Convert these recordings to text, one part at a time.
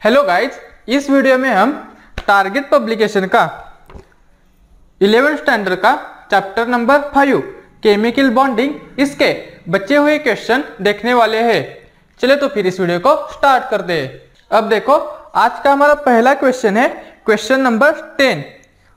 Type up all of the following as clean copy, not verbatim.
Hello guys, इस video में हम टारगेट पब्लिकेशन का 11th स्टैंडर्ड का चैप्टर नंबर 5 केमिकल बॉन्डिंग इसके बचे हुए क्वेश्चन देखने वाले हैं। चले तो फिर इस वीडियो को स्टार्ट कर दे। अब देखो, आज का हमारा पहला क्वेश्चन है क्वेश्चन नंबर 10।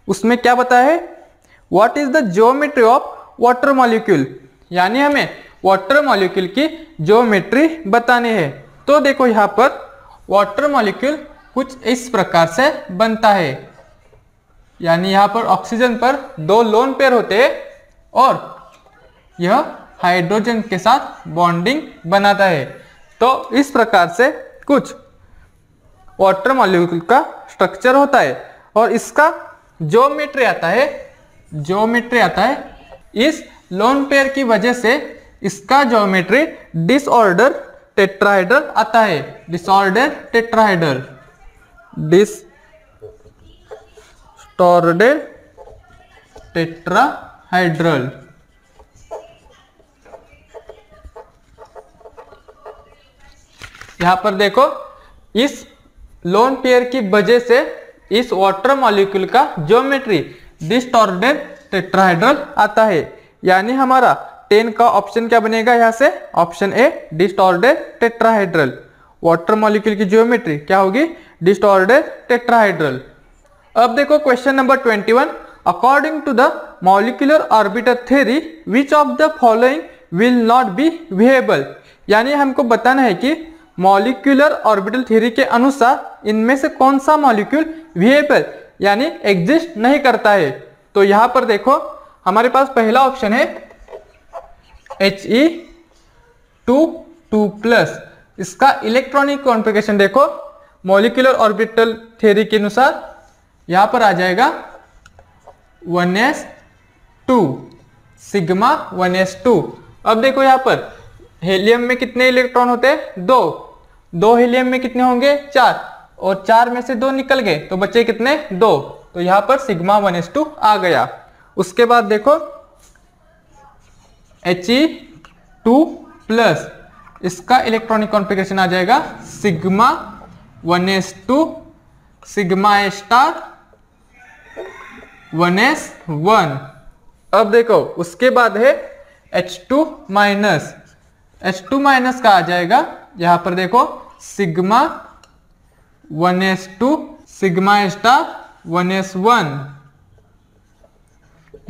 उसमें क्या बताया है, what is the geometry of water molecule, यानी हमें वाटर मॉलिक्यूल की ज्योमेट्री बतानी है। तो देखो यहाँ पर वाटर मॉलिक्यूल कुछ इस प्रकार से बनता है, यानी यहाँ पर ऑक्सीजन पर 2 लोन पेयर होते हैं और यह हाइड्रोजन के साथ बॉन्डिंग बनाता है। तो इस प्रकार से कुछ वाटर मॉलिक्यूल का स्ट्रक्चर होता है और इसका ज्योमेट्री आता है। इस लोन पेयर की वजह से इसका ज्योमेट्री डिसऑर्डर टेट्राहेड्रल आता है। Disorder tetrahedral, disorder tetrahedral. यहां पर देखो, इस लोन पेयर की वजह से इस वाटर मॉलिक्यूल का ज्योमेट्री डिसऑर्डर टेट्राहेड्रल आता है, यानी हमारा 10 का ऑप्शन क्या बनेगा यहाँ से, option A disorder tetrahedral. Water molecule की ज्योमेट्री क्या होगी, डिसऑर्डर टेट्राहेड्रल। अब देखो question number 21, according to the molecular orbital theory which of the following will not be viable, यानी हमको बताना है कि मॉलिक्यूलर ऑर्बिटल थ्योरी के अनुसार इनमें से कौन सा मॉलिक्यूल विहेबल यानी एग्जिस्ट नहीं करता है। तो यहां पर देखो, हमारे पास पहला ऑप्शन है He2 इसका इलेक्ट्रॉनिक कॉन्फ़िगरेशन देखो मॉलिक्यूलर ऑर्बिटल थ्योरी के अनुसार यहां पर आ जाएगा 1s2 सिग्मा 1s2। अब देखो यहां पर हीलियम में कितने इलेक्ट्रॉन होते हैं, 2 हीलियम में कितने होंगे, 4, और 4 में से 2 निकल गए तो बचे कितने, 2। तो यहां पर सिग्मा 1s2 आ गया। उसके बाद देखो He2 इसका इलेक्ट्रॉनिक कॉन्फ़िगरेशन आ जाएगा sigma 1s2 sigma star 1s1। अब देखो उसके बाद है H2 का आ जाएगा यहां पर देखो sigma 1s2 sigma star 1s1।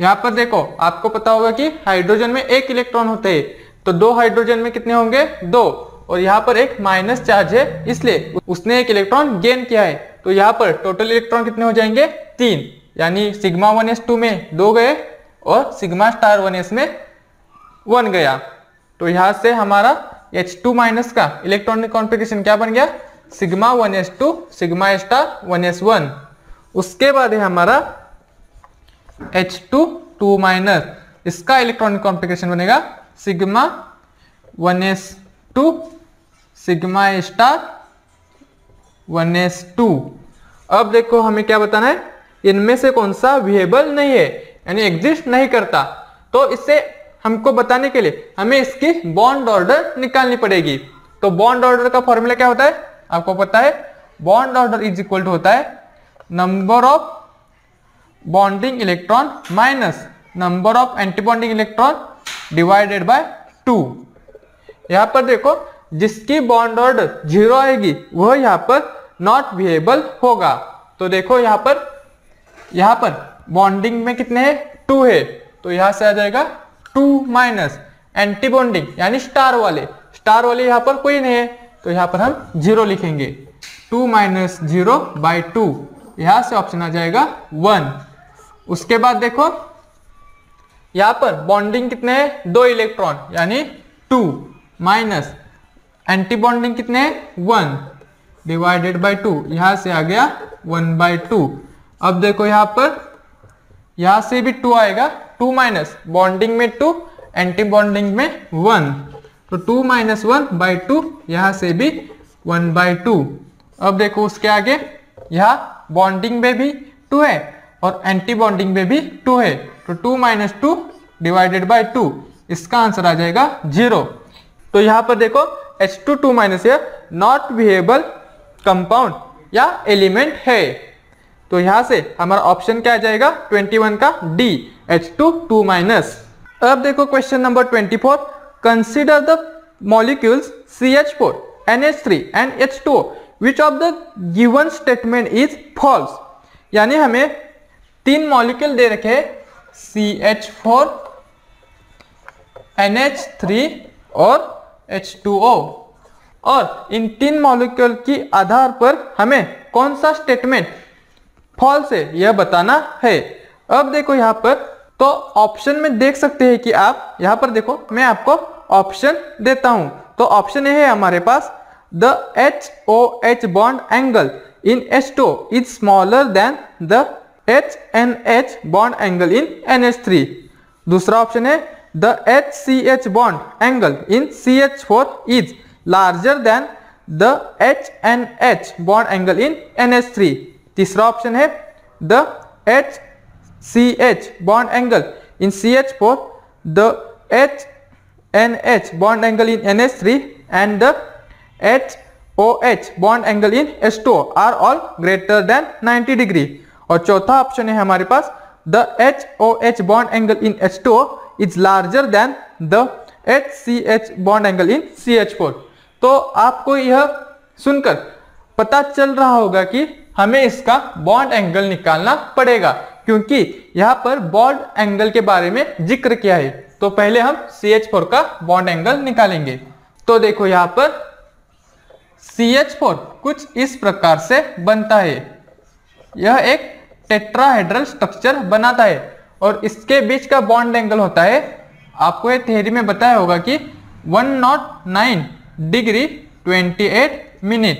यहां पर देखो आपको पता होगा कि हाइड्रोजन में 1 इलेक्ट्रॉन होते हैं, तो 2 हाइड्रोजन में कितने होंगे, 2, और यहाँ पर एक माइनस चार्ज है इसलिए उसने 1 इलेक्ट्रॉन गेन किया है। तो यहाँ पर टोटल इलेक्ट्रॉन कितने हो जाएंगे, 3, यानी सिग्मा 1s2 में 2 गए और सिग्मा स्टार 1s में 1 गया। तो यहाँ से हमारा H2- का इलेक्ट्रॉनिक कॉन्फ़िगरेशन क्या बन गया, sigma 1s2 sigma star 1s1। उसके बाद है हमारा H2 इसका इलेक्ट्रॉनिक कॉन्फ़िगरेशन बनेगा sigma 1s2 sigma star 1s2। अब देखो हमें क्या बताना है, इनमें से कौन सा विहेबल नहीं है यानी एग्जिस्ट नहीं करता। तो इससे हमको बताने के लिए हमें इसकी बॉन्ड ऑर्डर निकालनी पड़ेगी। तो बॉन्ड ऑर्डर का फॉर्मूला क्या होता है, आपको पता है, bond order is equal to होता है number of bonding electron minus number of anti bonding electron divided by 2। यहां पर देखो जिसकी बॉन्ड ऑर्डर 0 आएगी वह यहां पर नॉट विहेबल होगा। तो देखो यहां पर बॉन्डिंग में कितने हैं, 2 है, तो यहां से आ जाएगा 2- एंटी बॉन्डिंग यानी स्टार वाले यहां पर कोई नहीं है, तो यहां पर हम 0 लिखेंगे। 2 - 0/2, यहां से ऑप्शन आ जाएगा 1। उसके बाद देखो यहां पर बॉन्डिंग कितने हैं, 2 इलेक्ट्रॉन यानी 2 माइनस एंटी बॉन्डिंग कितने हैं, 1 डिवाइडेड बाय 2, यहां से आ गया 1/2। अब देखो यहां से भी 2 आएगा, 2- बॉन्डिंग में 2 एंटी बॉन्डिंग में 1, तो 2 - 1/2, यहां से भी 1/2। अब देखो उसके आगे यहां बॉन्डिंग में भी 2 है और एंटी बॉन्डिंग में भी 2 है, तो 2 - 2 डिवाइडेड बाय 2, इसका आंसर आ जाएगा 0। तो यहां पर देखो H2 2- नॉट विहेबल कंपाउंड या एलिमेंट है। तो यहां से हमारा ऑप्शन क्या आ जाएगा 21 का डी H2 2-। अब देखो question number 24, consider the molecules CH4 NH3 and H2O which of the given statement is false. यानी हमें 3 मॉलिक्यूल दे रखे CH4 NH3 और H2O, और इन 3 मॉलिक्यूल की आधार पर हमें कौन सा स्टेटमेंट फॉल्स है यह बताना है। अब देखो यहाँ पर तो ऑप्शन में देख सकते हैं कि आप यहाँ पर देखो, मैं आपको ऑप्शन देता हूं। तो ऑप्शन ए है हमारे पास the HOH bond angle in H2O is smaller than the HNH bond angle in NH3। दूसरा ऑप्शन है the HCH bond angle in CH4 is larger than the HNH bond angle in NH3। तीसरा option है the HCH bond angle in CH4, the HNH bond angle in NH3 and the HOH bond angle in H2O are all greater than 90 degree. और चौथा option है हमारे पास the HOH bond angle in H2O is larger than the HCH bond angle in CH4। तो आपको यह सुनकर पता चल रहा होगा कि हमें इसका बॉन्ड एंगल निकालना पड़ेगा, क्योंकि यहाँ पर बॉन्ड एंगल के बारे में जिक्र किया है। तो पहले हम CH4 का बॉन्ड एंगल निकालेंगे। तो देखो यहाँ पर CH4 कुछ इस प्रकार से बनता है। यह एक टेट्राहेड्रल स्ट्रक्चर बनाता है और इसके बीच का बॉन्ड एंगल होता है, आपको ये थ्योरी में बताया होगा कि 109 डिग्री 28 मिनट,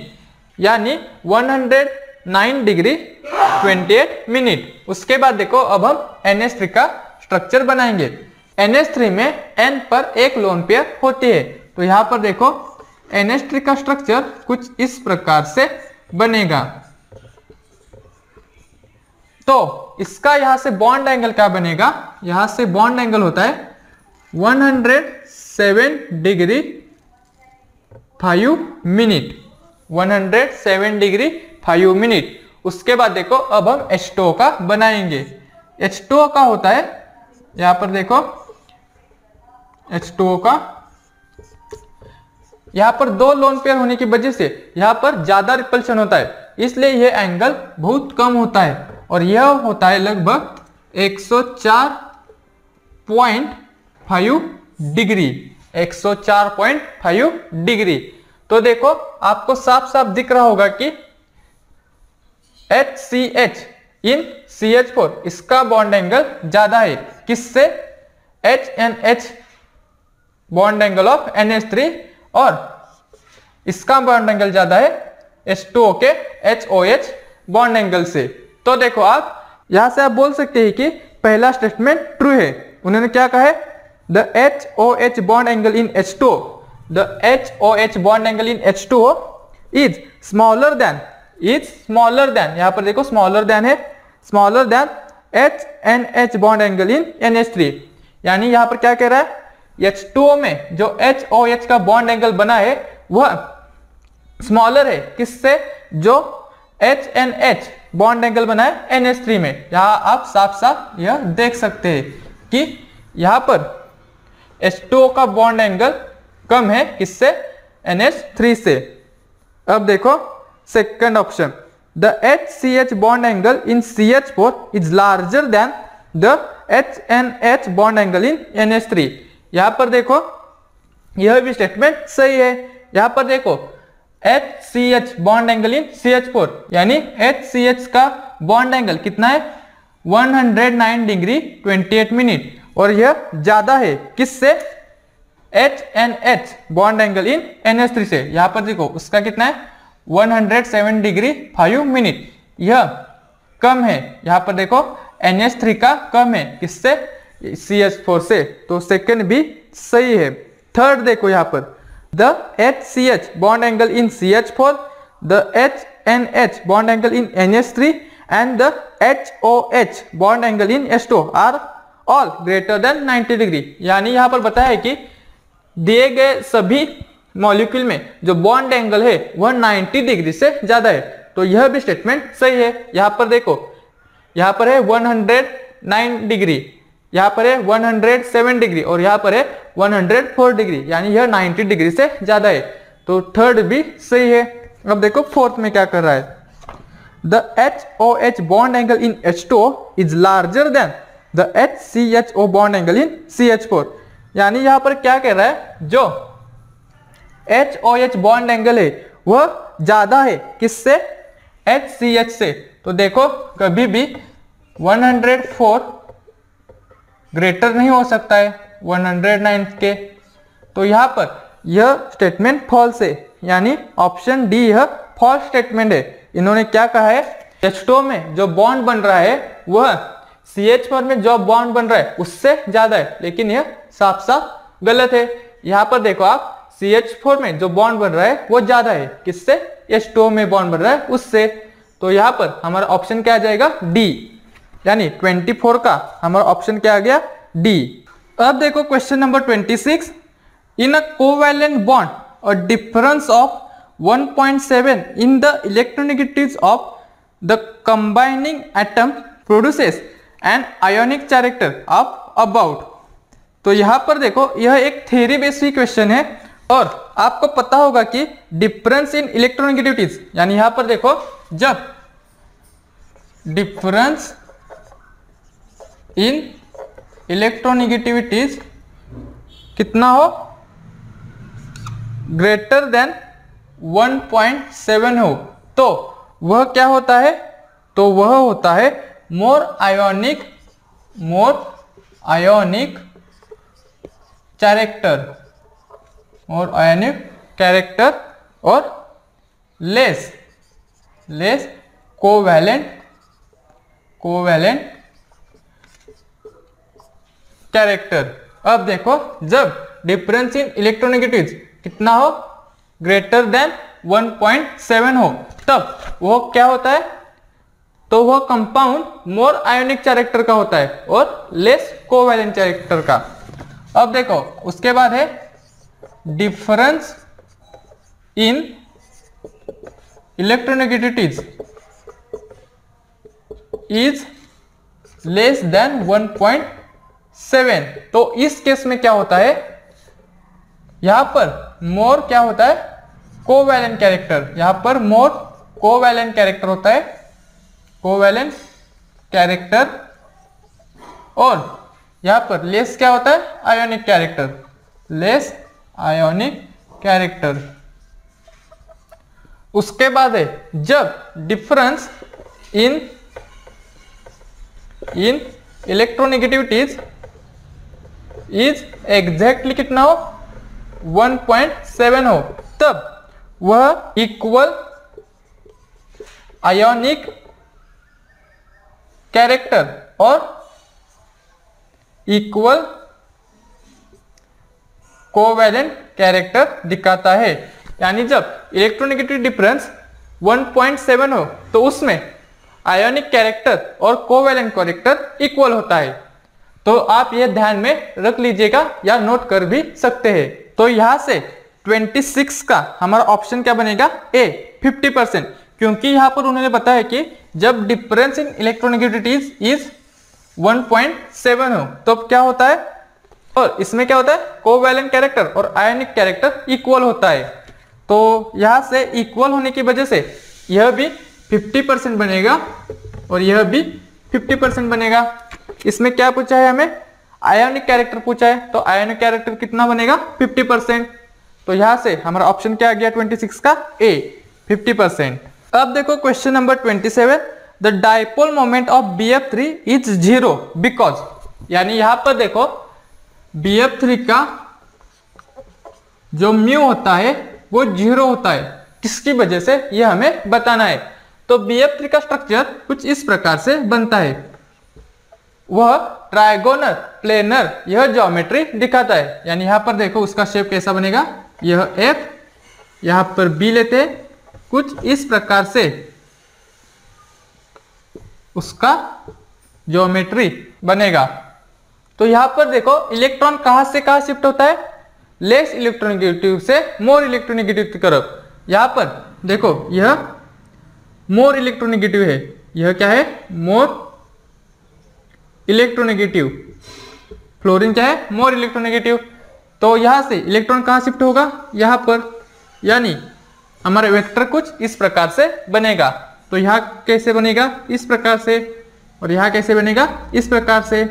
यानी 109 डिग्री 28 मिनट। उसके बाद देखो अब हम NH3 का स्ट्रक्चर बनाएंगे। NH3 में N पर एक लोन पेयर होती है। तो यहाँ पर देखो NH3 का स्ट्रक्चर कुछ इस प्रकार से बनेगा। तो इसका यहां से बॉन्ड एंगल क्या बनेगा, यहां से बॉन्ड एंगल होता है 107 डिग्री 5 मिनट, 107 डिग्री 5 मिनट। उसके बाद देखो अब हम H2O का बनाएंगे। H2O का होता है, यहां पर देखो H2O का यहां पर 2 लोन पेयर होने की वजह से यहां पर ज्यादा रिपल्शन होता है, इसलिए यह एंगल बहुत कम होता है और यह होता है लगभग 104.5 डिग्री, 104.5 डिग्री। तो देखो आपको साफ साफ दिख रहा होगा कि HCH इन CH4 इसका बॉन्ड एंगल ज्यादा है, किससे HNH bond angle of NH3, और इसका बॉन्ड एंगल ज्यादा है H2O के HOH बॉन्ड एंगल से। तो देखो आप यहां से आप बोल सकते हैं कि पहला स्टेटमेंट ट्रू है। उन्होंने क्या कहा है, the HOH bond angle in H2O, the HOH bond angle in H2O is smaller then, यहां पर देखो स्मॉलर देन है, smaller than HNH bond angle in NH3। यानी यहां पर क्या कह रहा है, H2O में जो HOH का बॉन्ड एंगल बना है वह स्मॉलर है, किससे, जो HNH बॉन्ड एंगल बना है NH3 में। यहां आप साफ साफ यह देख सकते हैं कि यहां पर H2O का बॉन्ड एंगल कम है, किससे, NH3 से। अब देखो second option, the HCH bond angle in CH4 is larger than the HNH bond angle in NH3। यहां पर देखो यह भी स्टेटमेंट सही है। यहां पर देखो HCH bond angle in CH4, यानी HCH का बॉन्ड एंगल कितना है 109 डिग्री 28 मिनट, और यह ज्यादा है किससे, HNH bond angle in NH3 से। यहां पर देखो उसका कितना है 107 डिग्री 5 मिनट, यह कम है। यहां पर देखो NH3 का कम है, किससे, CH4 से। तो सेकंड भी सही है। थर्ड देखो यहां पर the HCH bond angle in CH4, the HNH bond angle in NH3 and the HOH bond angle in H2O are all greater than 90 degree. यानी यहां पर बताया है कि दिए गए सभी मॉलिक्यूल में जो बॉन्ड एंगल है वह 90 डिग्री से ज्यादा है। तो यह भी स्टेटमेंट सही है। यहाँ पर देखो, यहाँ पर है 109 डिग्री, यहाँ पर है 107 डिग्री और यहाँ पर है 104 डिग्री, यानी यह 90 डिग्री से ज्यादा है। तो थर्ड भी सही है। अब देखो फोर्थ में क्या कर रहा है, the HOH bond angle in H2O is larger than the HCHO bond angle in CH4। यानी यहाँ पर क्या कह रहा है, जो HOH बॉन्ड एंगल है वह ज्यादा है किससे, HCH से। तो देखो कभी भी 104 ग्रेटर नहीं हो सकता है 109 के। तो यहाँ पर यह स्टेटमेंट फॉल्स है, यानी ऑप्शन डी यह फॉल्स स्टेटमेंट है। इन्होंने क्या कहा है, H2O में जो बॉन्ड बन रहा है वह CH4 में जो बॉन्ड बन रहा है उससे ज्यादा है, लेकिन यह साफ साफ गलत है। यहाँ पर देखो आप, CH4 में जो बॉन्ड बन रहा है वो ज्यादा है किससे, H2O में बॉन्ड बन रहा है उससे। तो यहाँ पर हमारा ऑप्शन क्या आ जाएगा, डी, यानी 24 का हमारा ऑप्शन क्या आ गया, डी। अब देखो question number 26, in a covalent bond a difference of 1.7 in the electronegatives of the combining atom produces an ionic character of about। तो यहां पर देखो यह एक थ्योरी बेस्ड क्वेश्चन है और आपको पता होगा कि डिफरेंस इन इलेक्ट्रोनेगेटिविटीज, यानी यहां पर देखो जब डिफरेंस इन इलेक्ट्रोनेगेटिविटीज कितना हो, ग्रेटर देन 1.7 हो, तो वह क्या होता है, तो वह होता है मोर आयोनिक कैरेक्टर और लेस कोवैलेंट कैरेक्टर। अब देखो जब डिफरेंस इन इलेक्ट्रोनेगेटिव्स कितना हो, ग्रेटर देन 1.7 हो, तब वो क्या होता है, तो वह कंपाउंड मोर आयोनिक कैरेक्टर का होता है और लेस कोवैलेंट कैरेक्टर का। अब देखो उसके बाद है difference in electronegativities is less than 1.7। तो इस केस में क्या होता है, यहां पर मोर क्या होता है, कोवैलेंट कैरेक्टर, यहां पर मोर कोवैलेंट कैरेक्टर होता है, कोवैलेंट कैरेक्टर, और यहां पर लेस क्या होता है, ionic character, less ionic character. उसके बाद है जब difference in electronegativities is exactly कितना हो, 1.7 हो, तब वह इक्वल आयोनिक कैरेक्टर और इक्वल कोवैलेंट कैरेक्टर दिखाता है। यानी जब इलेक्ट्रोनेगेटिव डिफरेंस 1.7 हो तो उसमें आयोनिक कैरेक्टर और कोवैलेंट कैरेक्टर इक्वल होता है। तो आप यह ध्यान में रख लीजिएगा या नोट कर भी सकते हैं। तो यहां से 26 का हमारा ऑप्शन क्या बनेगा, ए 50%, क्योंकि यहां पर उन्होंने बताया कि जब डिफरेंस इन इलेक्ट्रोनेगेटिविटीज इज 1.7 हो तो क्या होता है, और इसमें क्या होता है, कोवैलेंट कैरेक्टर और आयोनिक कैरेक्टर इक्वल होता है। तो यहां से इक्वल होने की वजह से यह भी 50% बनेगा और यह भी 50% बनेगा। इसमें क्या पूछा है हमें, आयोनिक कैरेक्टर पूछा है, तो आयोनिक कैरेक्टर कितना बनेगा, 50%। तो यहां से हमारा ऑप्शन क्या आ गया 26 का, ए 50%। अब देखो question number 27, the dipole moment of BF3 is 0 because, यानी यहां पर देखो BF3 का जो म्यू होता है वो 0 होता है, किसकी वजह से ये हमें बताना है। तो BF3 का स्ट्रक्चर कुछ इस प्रकार से बनता है, वह ट्राइगोनल प्लेनर यह ज्योमेट्री दिखाता है। यानी यहां पर देखो उसका शेप कैसा बनेगा, यह F, यहां पर B लेते हैं, कुछ इस प्रकार से उसका ज्योमेट्री बनेगा। तो यहां पर देखो इलेक्ट्रॉन कहां से कहां शिफ्ट होता है, लेस इलेक्ट्रोनेगेटिव से मोर इलेक्ट्रोनेगेटिव की तरफ। यहाँ पर देखो यह मोर इलेक्ट्रोनेगेटिव है, यह क्या है, मोर इलेक्ट्रोनेगेटिव, फ्लोरीन क्या है, मोर इलेक्ट्रोनेगेटिव। तो यहां से इलेक्ट्रॉन कहां शिफ्ट होगा, यहां पर, यानी हमारा वेक्टर कुछ इस प्रकार से बनेगा। तो यहां कैसे बनेगा, इस प्रकार से, और यहां कैसे बनेगा, इस प्रकार से।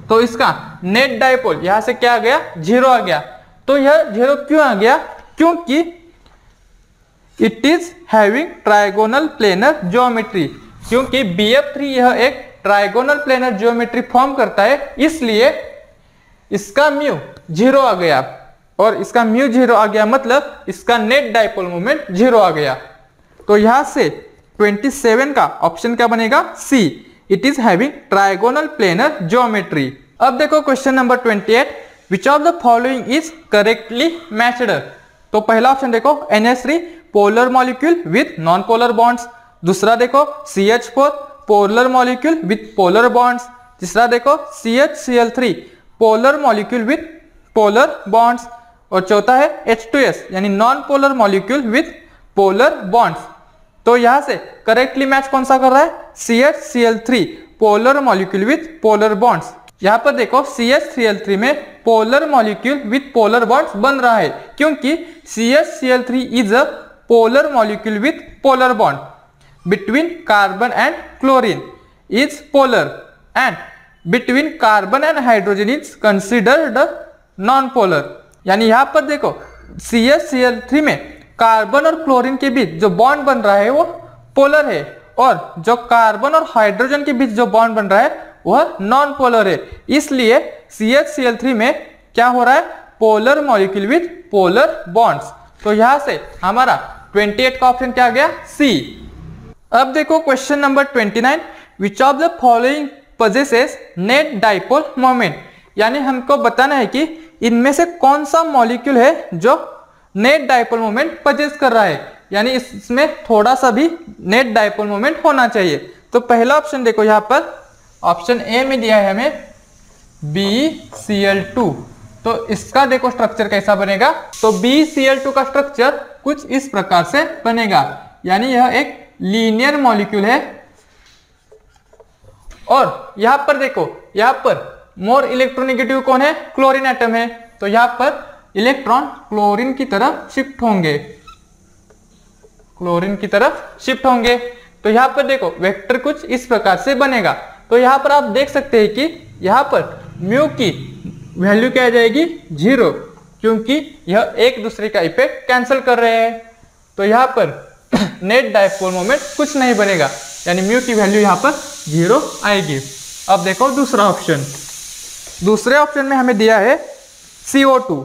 तो इसका नेट डायपोल यहां से क्या आ गया, 0 आ गया। तो यह 0 क्यों आ गया, क्योंकि it is having trigonal planar geometry, क्योंकि BF3 यह एक ट्राइगोनल प्लेनर ज्योमेट्री फॉर्म करता है, इसलिए इसका म्यू 0 आ गया। और इसका म्यू 0 आ गया मतलब इसका नेट डायपोल मोमेंट 0 आ गया। तो यहां से 27 का ऑप्शन क्या बनेगा, C, it is having trigonal planar geometry. अब देखो question number 28, which of the following is correctly matched. तो पहला ऑप्शन देखो NH3 polar molecule with non polar bonds, दूसरा देखो CH4 polar molecule with polar bonds, तीसरा देखो CHCl3 polar molecule with polar bonds, और चौथा है H2S यानी non polar molecule with polar bonds. तो यहां से करेक्टली मैच कौन सा कर रहा है, CHCl3 polar molecule with polar bonds. यहां पर देखो CHCl3 में polar molecule with polar bonds बन रहा है, क्योंकि CHCl3 is a polar molecule with polar bond between carbon and chlorine is polar, and between carbon and hydrogen is considered non polar. यानी यहां पर देखो CHCl3 में कार्बन और क्लोरीन के बीच जो बॉन्ड बन रहा है वो पोलर है, और जो कार्बन और हाइड्रोजन के बीच जो बॉन्ड बन रहा है वह नॉन पोलर है। इसलिए CHCl3 में क्या हो रहा है, polar molecule with polar bonds. तो यहां से हमारा 28 का ऑप्शन क्या आ गया, सी। अब देखो question number 29, which of the following possesses net dipole moment. यानी हमको बताना है कि इनमें से कौन सा मॉलिक्यूल है जो नेट डाइपोल मोमेंट पजेस कर रहा है, यानी इसमें थोड़ा सा भी नेट डाइपोल मोमेंट होना चाहिए। तो पहला ऑप्शन देखो, यहां पर ऑप्शन ए में दिया है हमें BeCl2। तो इसका देखो स्ट्रक्चर कैसा बनेगा, तो BeCl2 का स्ट्रक्चर कुछ इस प्रकार से बनेगा, यानी यह एक लीनियर मॉलिक्यूल है। और यहां पर देखो, यहां पर मोर इलेक्ट्रोनेगेटिव कौन है, क्लोरीन एटम है। तो यहां पर इलेक्ट्रॉन क्लोरीन की तरफ शिफ्ट होंगे, क्लोरीन की तरफ शिफ्ट होंगे। तो यहां पर देखो वेक्टर कुछ इस प्रकार से बनेगा। तो यहां पर आप देख सकते हैं कि यहां पर म्यू की वैल्यू क्या आ जाएगी, 0, क्योंकि यह एक दूसरे का इफेक्ट कैंसिल कर रहे हैं। तो यहां पर नेट डाइपोल मोमेंट कुछ नहीं बनेगा, यानी म्यू की वैल्यू यहां पर 0 आएगी। अब देखो दूसरा ऑप्शन, दूसरे ऑप्शन में हमें दिया है CO2।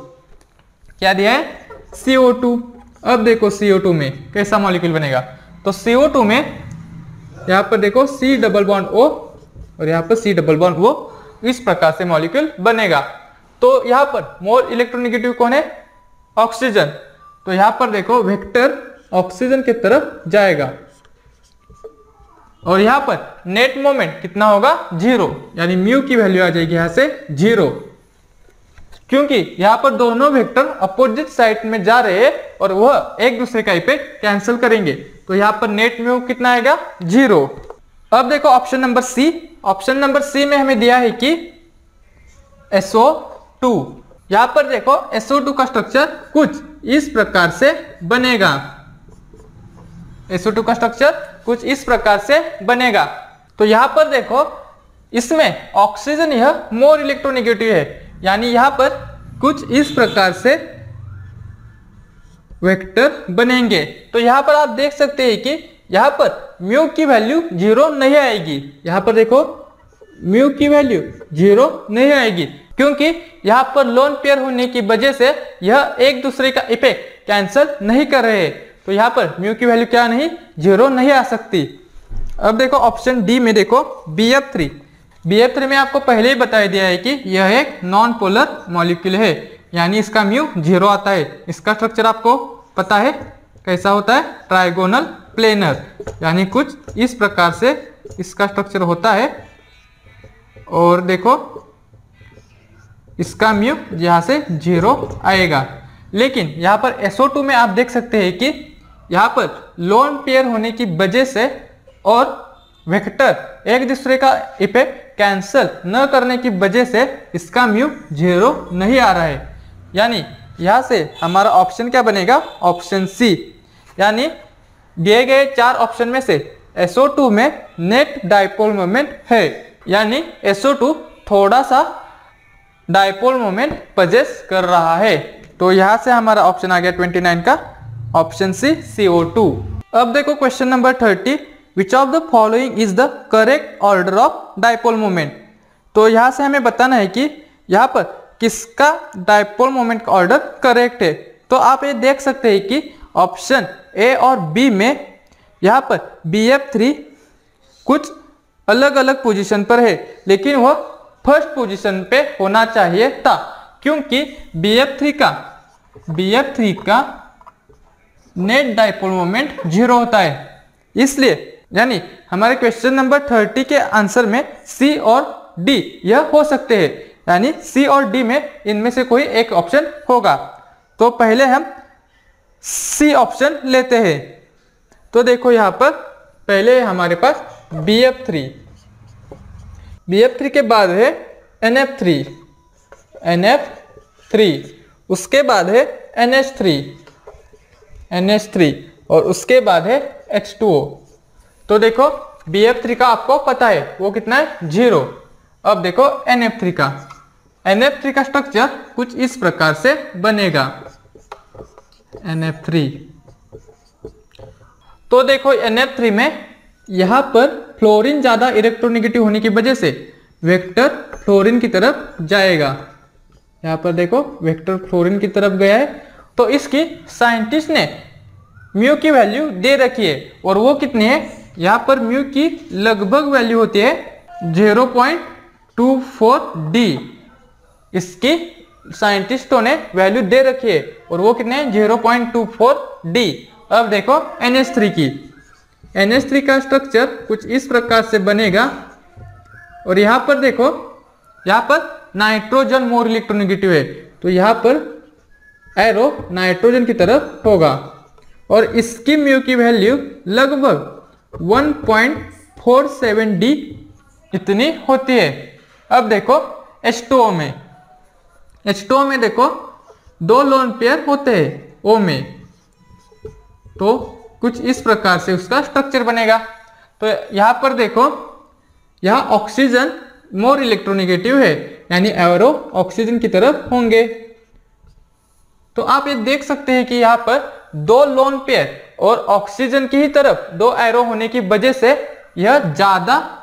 क्या दिया है, CO2। अब देखो CO2 में कैसा मॉलिक्यूल बनेगा, तो CO2 में यहां पर देखो C डबल बॉन्ड O और यहां पर C डबल बॉन्ड O, इस प्रकार से मॉलिक्यूल बनेगा। तो यहां पर मोर इलेक्ट्रोनेगेटिव कौन है, ऑक्सीजन। तो यहां पर देखो वेक्टर ऑक्सीजन की तरफ जाएगा, और यहां पर नेट मोमेंट कितना होगा, 0, यानी म्यू की वैल्यू आ जाएगी यहां से 0, क्योंकि यहां पर दोनों वेक्टर अपोजिट साइड में जा रहे हैं और वह एक दूसरे का इफेक्ट कैंसिल करेंगे। तो यहां पर नेट म्यू कितना आएगा, 0। अब देखो option number C, option number C में हमें दिया है कि SO2। यहां पर देखो SO2 का स्ट्रक्चर कुछ इस प्रकार से बनेगा, SO2 का स्ट्रक्चर कुछ इस प्रकार से बनेगा। तो यहां पर देखो इसमें ऑक्सीजन यह मोर इलेक्ट्रोनेगेटिव है, यानी यहां पर कुछ इस प्रकार से वेक्टर बनेंगे। तो यहां पर आप देख सकते हैं कि यहां पर म्यू की वैल्यू 0 नहीं आएगी, यहां पर देखो म्यू की वैल्यू 0 नहीं आएगी, क्योंकि यहां पर लोन पेयर होने की वजह से यह एक दूसरे का इफेक्ट कैंसिल नहीं कर रहे हैं। तो यहां पर म्यू की वैल्यू क्या नहीं, 0 नहीं आ सकती। अब देखो ऑप्शन डी में देखो BF3। BF3 में आपको पहले ही बता दिया है कि यह एक नॉन पोलर मॉलिक्यूल है, यानी इसका म्यू 0 आता है। इसका स्ट्रक्चर आपको पता है कैसा होता है, ट्राइगोनल प्लेनर, यानी कुछ इस प्रकार से इसका स्ट्रक्चर होता है। और देखो इसका म्यू यहाँ से 0 आएगा। लेकिन यहाँ पर SO2 में आप देख सकते हैं कि यहाँ पर लोन पेयर होने की वजह से और वेक्टर एक दूसरे का इफेक्ट कैंसल न करने की वजह से इसका म्यू 0 नहीं आ रहा है। यानी यहाँ से हमारा ऑप्शन क्या बनेगा, ऑप्शन सी। यानी दिए गए 4 ऑप्शन में से SO2 में नेट डाइपोल मोमेंट है, यानी SO2 थोड़ा सा डाइपोल मोमेंट पजेस कर रहा है। तो यहाँ से हमारा ऑप्शन आ गया 29 का ऑप्शन सी, CO2। अब देखो question number 30, which of the following is the correct order of dipole moment. तो यहाँ से हमें बताना है कि यहाँ पर किसका डाइपोल मोमेंट का ऑर्डर करेक्ट है। तो आप ये देख सकते हैं कि ऑप्शन ए और बी में यहाँ पर BF3 कुछ अलग अलग पोजीशन पर है, लेकिन वह फर्स्ट पोजीशन पे होना चाहिए था, क्योंकि BF3 का नेट डाइपोल मोमेंट 0 होता है। इसलिए यानी हमारे क्वेश्चन नंबर 30 के आंसर में सी और डी यह हो सकते हैं, यानी सी और डी में इनमें से कोई एक ऑप्शन होगा। तो पहले हम सी ऑप्शन लेते हैं। तो देखो यहाँ पर पहले हमारे पास BF3 के बाद है NF3, उसके बाद है NH3 और उसके बाद है H2O। तो देखो BF3 का आपको पता है वो कितना है, 0। अब देखो NF3 का स्ट्रक्चर कुछ इस प्रकार से बनेगा, NF3। तो देखो NF3 में यहाँ पर फ्लोरीन ज्यादा इलेक्ट्रोनेगेटिव होने की वजह से वेक्टर फ्लोरीन की तरफ जाएगा। यहाँ पर देखो वेक्टर फ्लोरीन की तरफ गया है। तो इसकी साइंटिस्ट ने म्यू की वैल्यू दे रखी है, और वो कितनी है, यहाँ पर म्यू की लगभग वैल्यू होती है 0.24D। इसकी साइंटिस्टों ने वैल्यू दे रखी है, और वो कितने हैं, 0.24D। अब देखो NH3 का स्ट्रक्चर कुछ इस प्रकार से बनेगा, और यहाँ पर देखो यहाँ पर नाइट्रोजन मोर इलेक्ट्रोनेगेटिव है, तो यहाँ पर एरो नाइट्रोजन की तरफ होगा, और इसकी म्यू की वैल्यू लगभग 1.47D इतनी होती है। अब देखो H2O में देखो 2 लोन पेयर होते हैं O में, तो कुछ इस प्रकार से उसका स्ट्रक्चर बनेगा। तो यहाँ पर देखो यहाँ ऑक्सीजन मोर इलेक्ट्रोनेगेटिव है, यानी एरो ऑक्सीजन की तरफ होंगे। तो आप ये देख सकते हैं कि यहाँ पर 2 लोन पेयर और ऑक्सीजन की ही तरफ 2 एरो होने की वजह से यह ज्यादा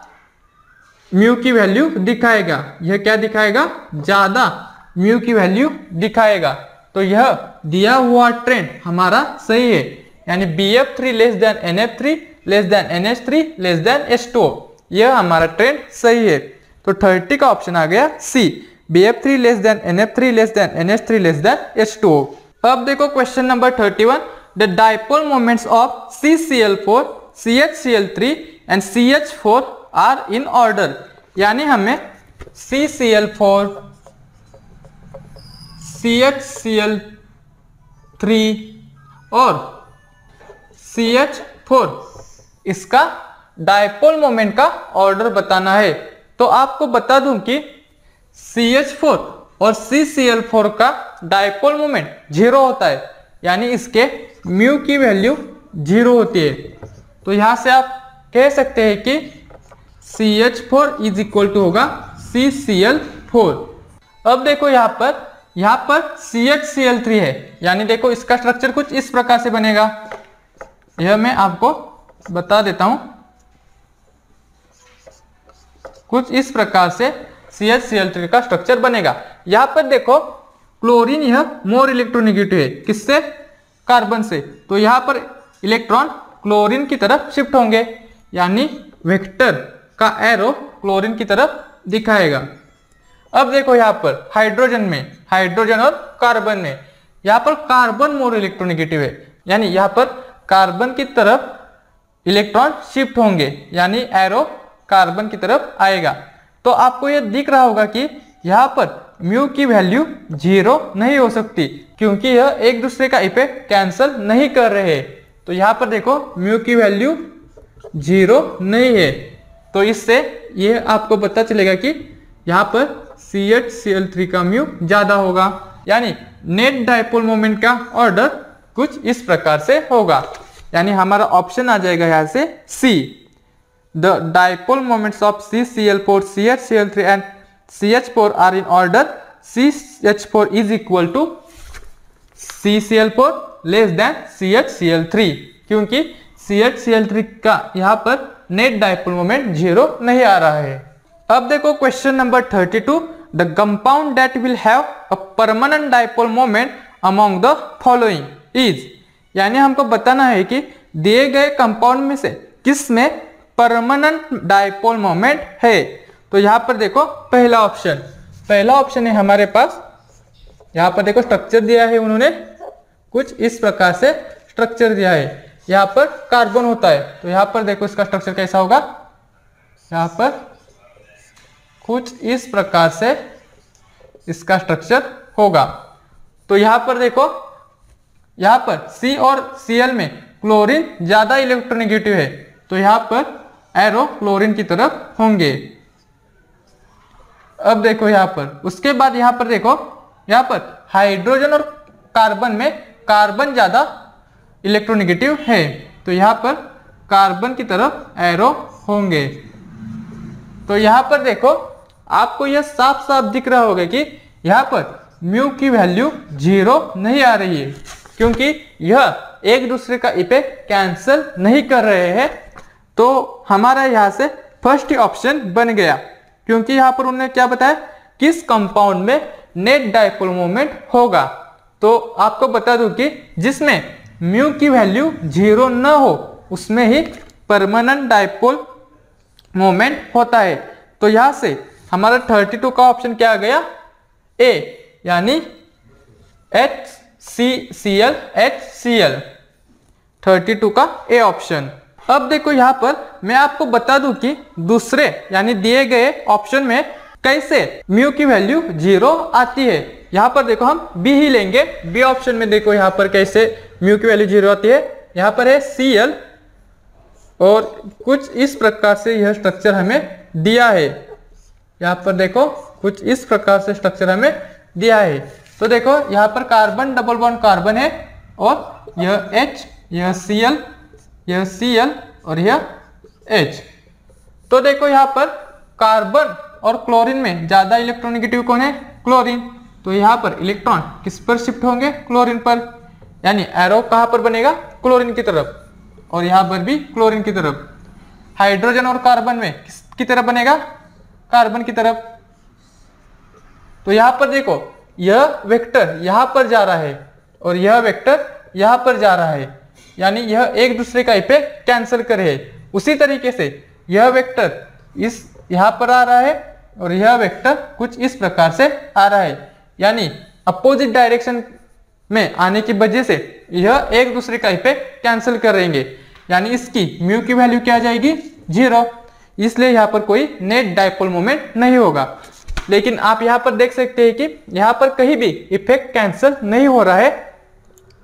म्यू की वैल्यू दिखाएगा। यह क्या दिखाएगा, ज्यादा म्यू की वैल्यू दिखाएगा। तो यह दिया हुआ ट्रेंड हमारा सही है, यानी BF3 less than NF3 less than NH3 less than H2O, यह हमारा ट्रेंड सही है। तो 30 का ऑप्शन आ गया C, BF3 less than NF3 less than NH3 less than H2O। अब देखो question number 31, the dipole moments of CCl4, CHCl3 and CH4 are in order. यानी हमें CCl4, CHCl3 और CH4 इसका डाइपोल मोमेंट का ऑर्डर बताना है। तो आपको बता दूं कि CH4 और CCl4 का डाइपोल मोमेंट 0 होता है, यानी इसके म्यू की वैल्यू 0 होती है। तो यहां से आप कह सकते हैं कि CH4 इज इक्वल टू होगा CCl4। अब देखो यहाँ पर CHCl3 है, यानी देखो इसका स्ट्रक्चर कुछ इस प्रकार से बनेगा। यह मैं आपको बता देता हूं, कुछ इस प्रकार से CHCl3 का स्ट्रक्चर बनेगा। यहां पर देखो क्लोरीन यह मोर इलेक्ट्रोनेगेटिव है, किससे, कार्बन से। तो यहां पर इलेक्ट्रॉन क्लोरीन की तरफ शिफ्ट होंगे, यानी वेक्टर का एरो क्लोरीन की तरफ दिखाएगा। अब देखो यहाँ पर हाइड्रोजन और कार्बन में, यहाँ पर कार्बन मोर इलेक्ट्रोनेगेटिव है, यानी यहाँ पर कार्बन की तरफ इलेक्ट्रॉन शिफ्ट होंगे, यानी एरो कार्बन की तरफ आएगा। तो आपको यह दिख रहा होगा कि यहाँ पर म्यू की वैल्यू 0 नहीं हो सकती, क्योंकि यह एक दूसरे का इफेक्ट कैंसिल नहीं कर रहे हैं। तो यहाँ पर देखो म्यू की वैल्यू 0 नहीं है, तो इससे ये आपको पता चलेगा कि यहाँ पर CH Cl3 का म्यू ज्यादा होगा। यानी नेट डाइपोल मोमेंट का ऑर्डर कुछ इस प्रकार से होगा। यानी हमारा ऑप्शन आ जाएगा यहाँ से C. The dipole moments of CCl4, CH Cl3 and CH4 are in order CH4 is equal to CCl4 less than CH Cl3, क्योंकि CH Cl3 का यहाँ पर नेट डाइपोल मोमेंट 0 नहीं आ रहा है। अब देखो question number 32, the compound that will have a permanent dipole moment among the following is. यानी हमको बताना है कि दिए गए कंपाउंड में से किस में परमानेंट डाइपोल मोमेंट है। तो यहाँ पर देखो पहला ऑप्शन है हमारे पास। यहाँ पर देखो स्ट्रक्चर दिया है उन्होंने, कुछ इस प्रकार से स्ट्रक्चर दिया है। यहाँ पर कार्बन होता है, तो यहाँ पर देखो इसका स्ट्रक्चर कैसा होगा, यहाँ पर कुछ इस प्रकार से इसका स्ट्रक्चर होगा। तो यहाँ पर देखो, यहाँ पर C और Cl में क्लोरीन ज्यादा इलेक्ट्रोनेगेटिव है, तो यहाँ पर एरो क्लोरीन की तरफ होंगे। अब देखो यहाँ पर, उसके बाद यहाँ पर देखो, यहाँ पर हाइड्रोजन और कार्बन में कार्बन ज्यादा इलेक्ट्रोनेगेटिव है, तो यहाँ पर कार्बन की तरफ एरो होंगे। तो यहाँ पर देखो आपको यह साफ साफ दिख रहा होगा कि यहाँ पर म्यू की वैल्यू 0 नहीं आ रही है, क्योंकि यह एक दूसरे का इफेक्ट कैंसिल नहीं कर रहे हैं। तो हमारा यहाँ से फर्स्ट ऑप्शन बन गया, क्योंकि यहाँ पर उन्होंने क्या बताया, किस कंपाउंड में नेट डाइपोल मोमेंट होगा। तो आपको बता दूं कि जिसमें म्यू की वैल्यू 0 न हो उसमें ही परमानेंट डाइपोल मोमेंट होता है। तो यहां से हमारा 32 का ऑप्शन क्या आ गया, ए, यानी HCCl 32 का ए ऑप्शन। अब देखो यहां पर मैं आपको बता दूं कि दूसरे यानी दिए गए ऑप्शन में कैसे म्यू की वैल्यू 0 आती है। यहां पर देखो हम बी ही लेंगे, बी ऑप्शन में देखो यहां पर कैसे म्यू की वैल्यू 0 आती है। यहां पर है Cl और कुछ इस प्रकार से यह स्ट्रक्चर हमें दिया है। यहां पर देखो कुछ इस प्रकार से स्ट्रक्चर हमें दिया है। तो देखो यहां पर कार्बन डबल बॉन्ड कार्बन है, और यह H, यह Cl, यह Cl और यह H। तो देखो यहां पर कार्बन और क्लोरीन में ज्यादा इलेक्ट्रोनेगेटिव कौन है, क्लोरीन। तो यहाँ पर इलेक्ट्रॉन किस पर शिफ्ट होंगे, क्लोरीन पर, यानी एरो कहाँ पर बनेगा, क्लोरीन की तरफ, और यहाँ पर भी क्लोरीन की तरफ। हाइड्रोजन और कार्बन में किसकी तरफ बनेगा, कार्बन की तरफ। तो यहाँ पर देखो यह वेक्टर यहाँ पर जा रहा है और यह वेक्टर यहाँ पर जा रहा है, यानी यह एक दूसरे का इफेक्ट कैंसिल कर रहे हैं। उसी तरीके से यह वेक्टर इस यहाँ पर आ रहा है और यह वेक्टर कुछ इस प्रकार से आ रहा है, यानी अपोजिट डायरेक्शन में आने की वजह से यह एक दूसरे का इफेक्ट कैंसिल कर रहेंगे, यानी इसकी म्यू की वैल्यू क्या आ जाएगी, 0। इसलिए यहाँ पर कोई नेट डाइपोल मोमेंट नहीं होगा। लेकिन आप यहाँ पर देख सकते हैं कि यहाँ पर कहीं भी इफेक्ट कैंसिल नहीं हो रहा है,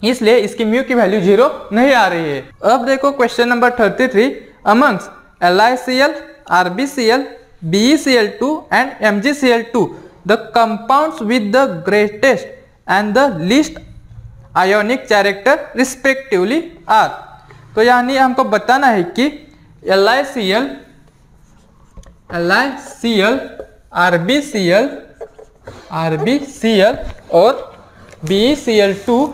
इसलिए इसकी म्यू की वैल्यू 0 नहीं आ रही है। अब देखो question number 33, amongst LiCl, RbCl, BeCl2 and MgCl2 the compounds with the greatest and the least ionic character respectively are। तो यानी हमको बताना है कि LiCl, RbCl और BeCl2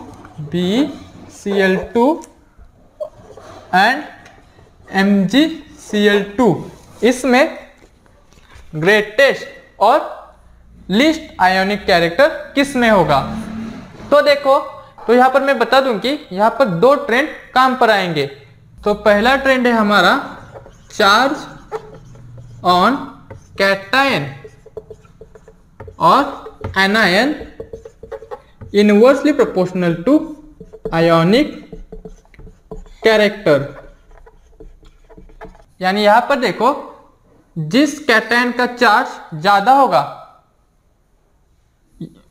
and MgCl2 इसमें ग्रेटेस्ट और लीस्ट आयोनिक कैरेक्टर किस में होगा। तो देखो, तो यहां पर मैं बता दूं कि यहां पर 2 ट्रेंड काम पर आएंगे। तो पहला ट्रेंड है हमारा चार्ज ऑन कैटायन और anion inversely proportional to ionic character. यानी यहां पर देखो जिस कैटायन का चार्ज ज्यादा होगा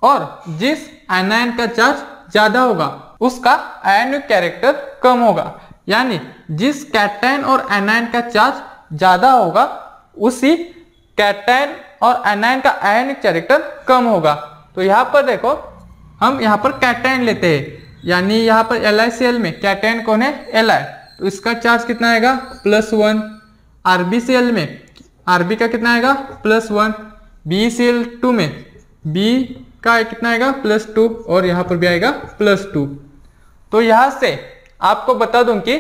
और जिस आयनायन का चार्ज ज्यादा होगा उसका आयनिक कैरेक्टर कम होगा। यानी जिस कैटायन और एनायन का चार्ज ज्यादा होगा उसी कैटायन और एनायन का आयनिक कैरेक्टर कम होगा। तो यहाँ पर देखो हम यहाँ पर कैटायन लेते हैं, यानी यहाँ पर LiCl में कैटायन कौन है, Li, तो इसका चार्ज कितना आएगा +1। RbCl में Rb का कितना आएगा +1। BeCl2 में B का कितना आएगा +2 और यहाँ पर भी आएगा +2। तो यहाँ से आपको बता दूं कि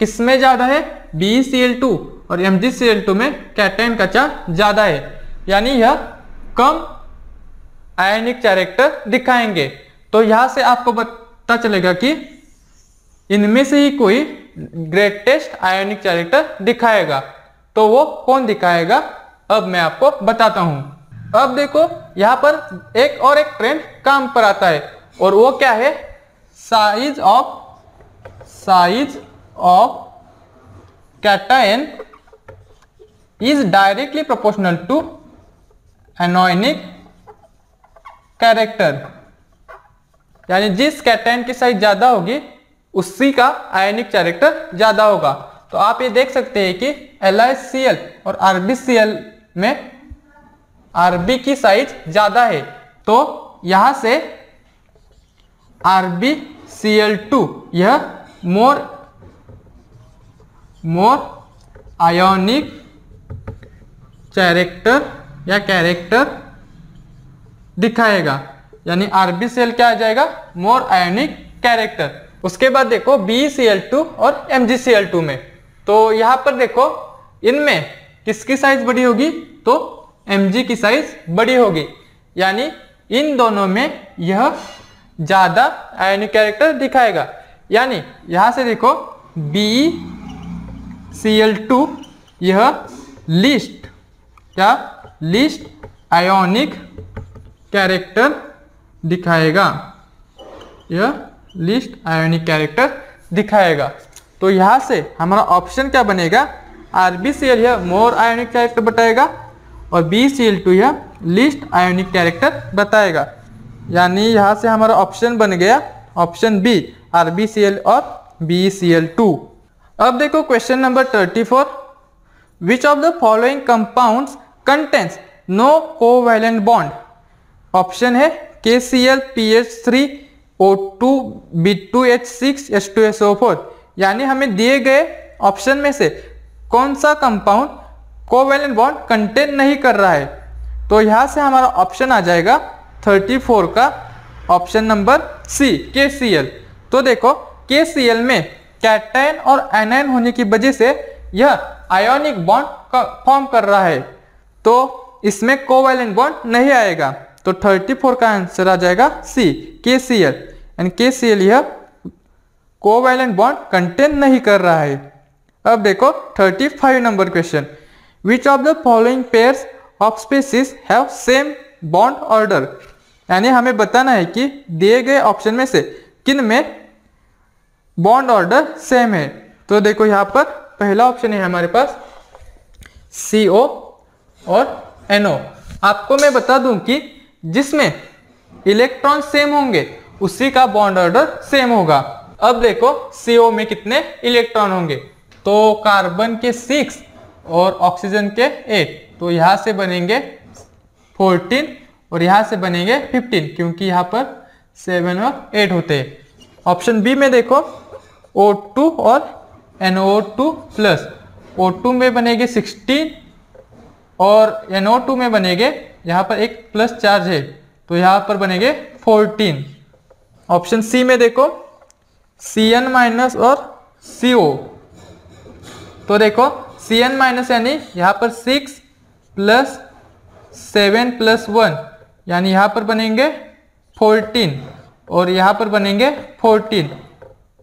किसमें ज्यादा है, BeCl2 और MgCl2 में कैटायन का चार्ज ज्यादा है, यानी यह कम आयनिक कैरेक्टर दिखाएंगे। तो यहां से आपको पता चलेगा कि इनमें से ही कोई ग्रेटेस्ट आयनिक कैरेक्टर दिखाएगा। तो वो कौन दिखाएगा अब मैं आपको बताता हूं। अब देखो यहां पर एक ट्रेंड काम पर आता है और वो क्या है, size of cation is directly proportional to anionic character. यानी जिस कैटायन की साइज ज्यादा होगी उसी का आयनिक कैरेक्टर ज्यादा होगा। तो आप ये देख सकते हैं कि LiCl और RbCl में Rb की साइज ज्यादा है, तो यहां से RbCl2 यह मोर आयोनिक कैरेक्टर दिखाएगा। यानी RbCl क्या आ जाएगा, मोर आयोनिक कैरेक्टर। उसके बाद देखो BeCl2 और MgCl2 में, तो यहां पर देखो इनमें किसकी साइज बड़ी होगी, तो Mg की साइज बड़ी होगी। यानी इन दोनों में यह ज्यादा आयनिक कैरेक्टर दिखाएगा। यानी यहां से देखो BeCl2 यह लीस्ट आयोनिक कैरेक्टर दिखाएगा, यह लीस्ट आयोनिक कैरेक्टर दिखाएगा। तो यहां से हमारा ऑप्शन क्या बनेगा, RbCl यह मोर आयोनिक कैरेक्टर बताएगा और BeCl2 यह लीस्ट आयोनिक कैरेक्टर बताएगा। यानी यहां से हमारा ऑप्शन बन गया ऑप्शन बी, RbCl और BeCl2। अब देखो question number 34, which of the following compounds contains no covalent bond. Option है KCl PH3 O2 B2H6 H2SO4। यानी हमें दिए गए ऑप्शन में से कौन सा कंपाउंड कोवैलेंट बॉन्ड कंटेन नहीं कर रहा है। तो यहां से हमारा ऑप्शन आ जाएगा 34 का ऑप्शन नंबर सी, KCl। तो देखो KCl में कैटायन और एनायन होने की वजह से यह आयोनिक बॉन्ड फॉर्म कर रहा है, तो इसमें कोवैलेंट बॉन्ड नहीं आएगा। तो 34 का आंसर आ जाएगा सी, KCl। एंड KCl यह कोवैलेंट बॉन्ड कंटेन नहीं कर रहा है। अब देखो 35 number question, which of the following pairs of species have same bond order. यानी हमें बताना है कि दिए गए ऑप्शन में से किन में बॉन्ड ऑर्डर सेम है। तो देखो यहाँ पर पहला ऑप्शन है हमारे पास CO और NO। आपको मैं बता दूं कि जिसमें इलेक्ट्रॉन सेम होंगे उसी का बॉन्ड ऑर्डर सेम होगा। अब देखो CO में कितने इलेक्ट्रॉन होंगे, तो कार्बन के 6 और ऑक्सीजन के 8, तो यहां से बनेंगे 14 और यहां से बनेंगे 15, क्योंकि यहां पर 7 और 8 होते हैं। ऑप्शन बी में देखो O2 और NO2 प्लस, O2 में बनेंगे 16 और NO2 में बनेंगे, यहाँ पर एक प्लस चार्ज है तो यहाँ पर बनेंगे 14। ऑप्शन सी में देखो Cn माइनस और CO, तो देखो Cn माइनस यानी यहाँ पर 6 प्लस 7 प्लस 1, यानी यहाँ पर बनेंगे 14 और यहाँ पर बनेंगे 14।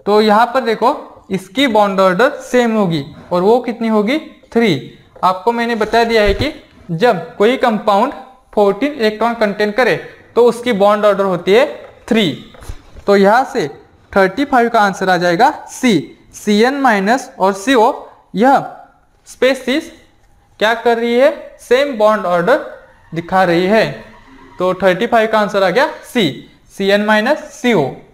तो यहाँ पर देखो इसकी बॉन्ड ऑर्डर सेम होगी और वो कितनी होगी 3। आपको मैंने बता दिया है कि जब कोई कंपाउंड 14 इलेक्ट्रॉन कंटेन करे तो उसकी बॉन्ड ऑर्डर होती है 3। तो यहाँ से 35 का आंसर आ जाएगा सी, Cn माइनस और CO यह स्पेसीज क्या कर रही है, सेम बॉन्ड ऑर्डर दिखा रही है। तो 35 का आंसर आ गया सी, Cn माइनस CO।